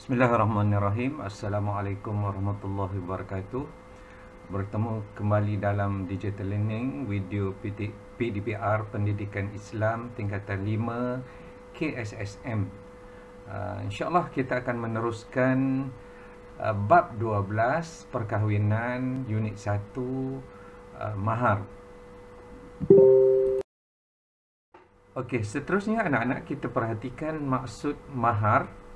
Bismillahirrahmanirrahim. Assalamualaikum warahmatullahi wabarakatuh. Bertemu kembali dalam Digital Learning video PDPR Pendidikan Islam tingkatan 5 KSSM. InsyaAllah kita akan meneruskan bab 12 perkahwinan unit 1 mahar. Okey, seterusnya anak-anak kita perhatikan maksud mahar.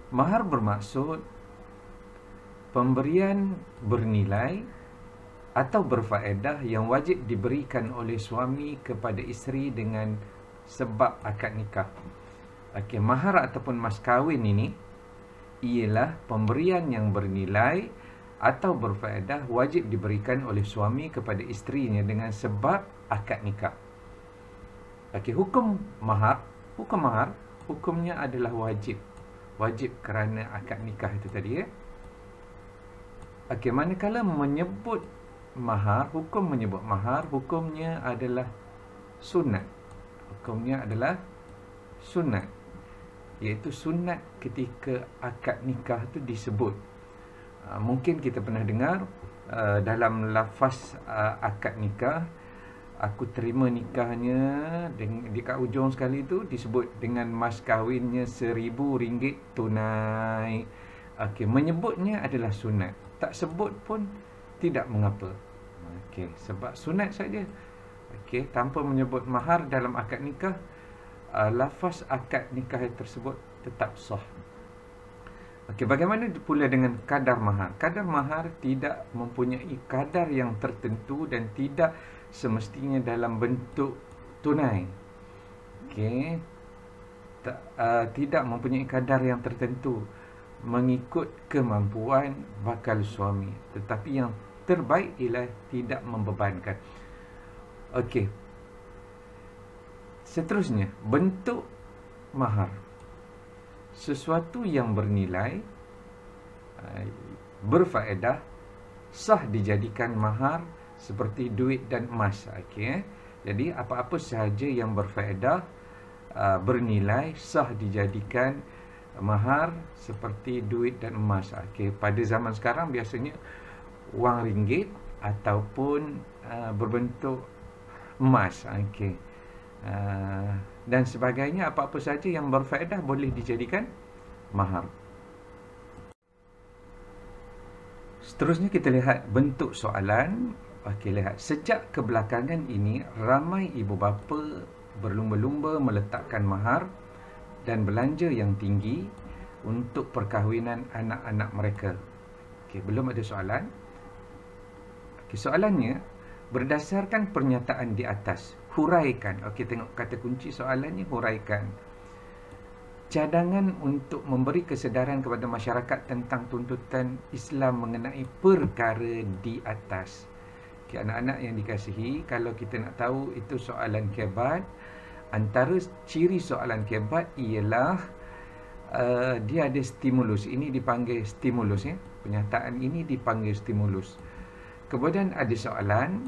Mahar bermaksud pemberian bernilai atau berfaedah yang wajib diberikan oleh suami kepada isteri dengan sebab akad nikah. Okey, mahar ataupun mas kahwin ini ialah pemberian yang bernilai atau berfaedah wajib diberikan oleh suami kepada isterinya dengan sebab akad nikah. Okey, hukum mahar, hukumnya adalah wajib kerana akad nikah itu tadi ya. Okey, manakala menyebut mahar, hukumnya adalah sunat. Iaitu sunat ketika akad nikah itu disebut. Mungkin kita pernah dengar dalam lafaz akad nikah, aku terima nikahnya, di kat ujung sekali tu disebut dengan mas kahwinnya RM1,000 tunai. Okey, menyebutnya adalah sunat. Tak sebut pun tidak mengapa. Okey, sebab sunat saja. Okey, tanpa menyebut mahar dalam akad nikah, lafaz akad nikah tersebut tetap sah. Okey, bagaimana pula dengan kadar mahar? Kadar mahar tidak mempunyai kadar yang tertentu dan tidak semestinya dalam bentuk tunai. Okey, tidak mempunyai kadar yang tertentu mengikut kemampuan bakal suami, tetapi yang terbaik ialah tidak membebankan. Okey, seterusnya bentuk mahar. Sesuatu yang bernilai, berfaedah, sah dijadikan mahar seperti duit dan emas. Okey, jadi apa-apa sahaja yang berfaedah, bernilai, sah dijadikan mahar seperti duit dan emas. Okey, pada zaman sekarang biasanya wang ringgit ataupun berbentuk emas. Okey, dan sebagainya, apa-apa sahaja yang berfaedah boleh dijadikan mahar. Seterusnya kita lihat bentuk soalan. Okey, lihat, sejak kebelakangan ini ramai ibu bapa berlumba-lumba meletakkan mahar dan belanja yang tinggi untuk perkahwinan anak-anak mereka. Okey, belum ada soalan. Okey, soalannya berdasarkan pernyataan di atas, huraikan. Okey, tengok kata kunci soalannya, huraikan. Cadangan untuk memberi kesedaran kepada masyarakat tentang tuntutan Islam mengenai perkara di atas. Okey, anak-anak yang dikasihi, kalau kita nak tahu itu soalan kebat, antara ciri soalan kebat ialah dia ada stimulus. Ini dipanggil stimulus ya. Pernyataan ini dipanggil stimulus. Kemudian ada soalan.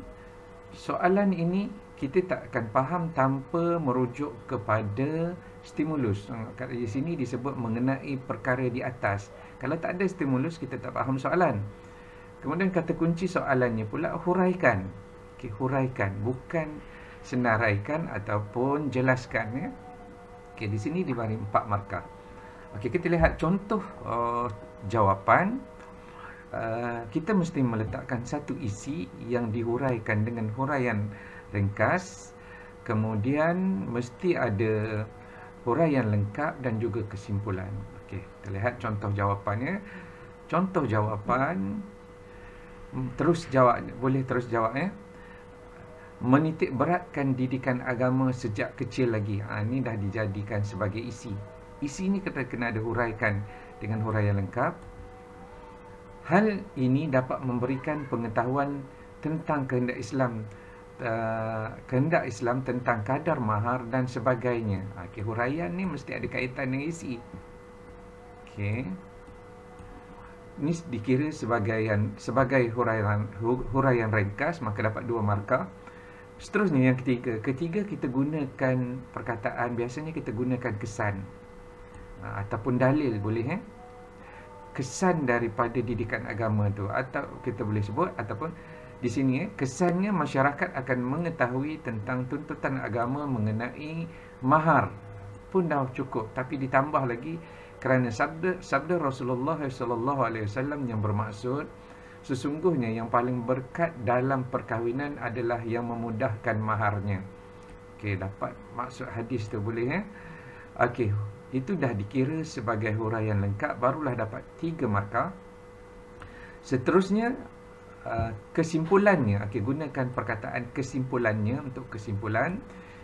Soalan ini kita tak akan faham tanpa merujuk kepada stimulus. Kat di sini disebut mengenai perkara di atas. Kalau tak ada stimulus, kita tak faham soalan. Kemudian kata kunci soalannya pula huraikan. Okey, huraikan, bukan senaraikan ataupun jelaskan ya. Okey, di sini diberi 4 markah. Okey, kita lihat contoh jawapan. Kita mesti meletakkan satu isi yang dihuraikan dengan huraian ringkas. Kemudian mesti ada huraian lengkap dan juga kesimpulan. Okey, kita lihat contoh jawapannya. Contoh jawapan, terus jawab, boleh terus jawab ya. Menitik beratkan didikan agama sejak kecil lagi. Ini dah dijadikan sebagai isi. Isi ni kita kena ada huraikan dengan huraian lengkap. Hal ini dapat memberikan pengetahuan tentang kehendak Islam tentang kadar mahar dan sebagainya. Okey, huraian ni mesti ada kaitan dengan isi. Okey, ini dikira sebagai huraian ringkas, maka dapat 2 markah. Seterusnya yang ketiga kita gunakan perkataan, biasanya kita gunakan kesan. ataupun dalil boleh kesan daripada didikan agama tu, atau kita boleh sebut ataupun di sini kesannya masyarakat akan mengetahui tentang tuntutan agama mengenai mahar pun dah cukup, tapi ditambah lagi kerana sabda Rasulullah SAW yang bermaksud sesungguhnya yang paling berkat dalam perkahwinan adalah yang memudahkan maharnya. Okey, dapat maksud hadis tu boleh Okey, itu dah dikira sebagai huraian lengkap, barulah dapat 3 markah. Seterusnya kesimpulannya, gunakan perkataan kesimpulannya. Untuk kesimpulan,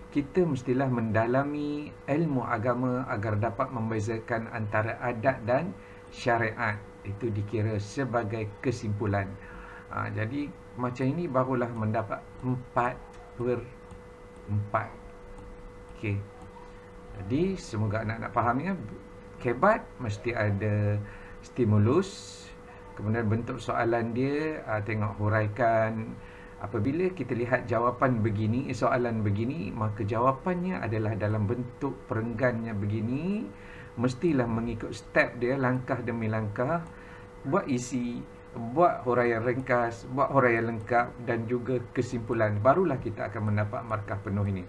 kita mestilah mendalami ilmu agama agar dapat membezakan antara adat dan syariat. Itu dikira sebagai kesimpulan. Jadi macam ini barulah mendapat 4/4. Okey. Jadi semoga anak-anak faham kebat mesti ada stimulus. Kemudian bentuk soalan dia, tengok huraikan. Apabila kita lihat jawapan begini, soalan begini, maka jawapannya adalah dalam bentuk perenggannya begini. Mestilah mengikut step dia, langkah demi langkah. Buat isi, buat huraian ringkas, buat huraian lengkap dan juga kesimpulan. Barulah kita akan mendapat markah penuh ini.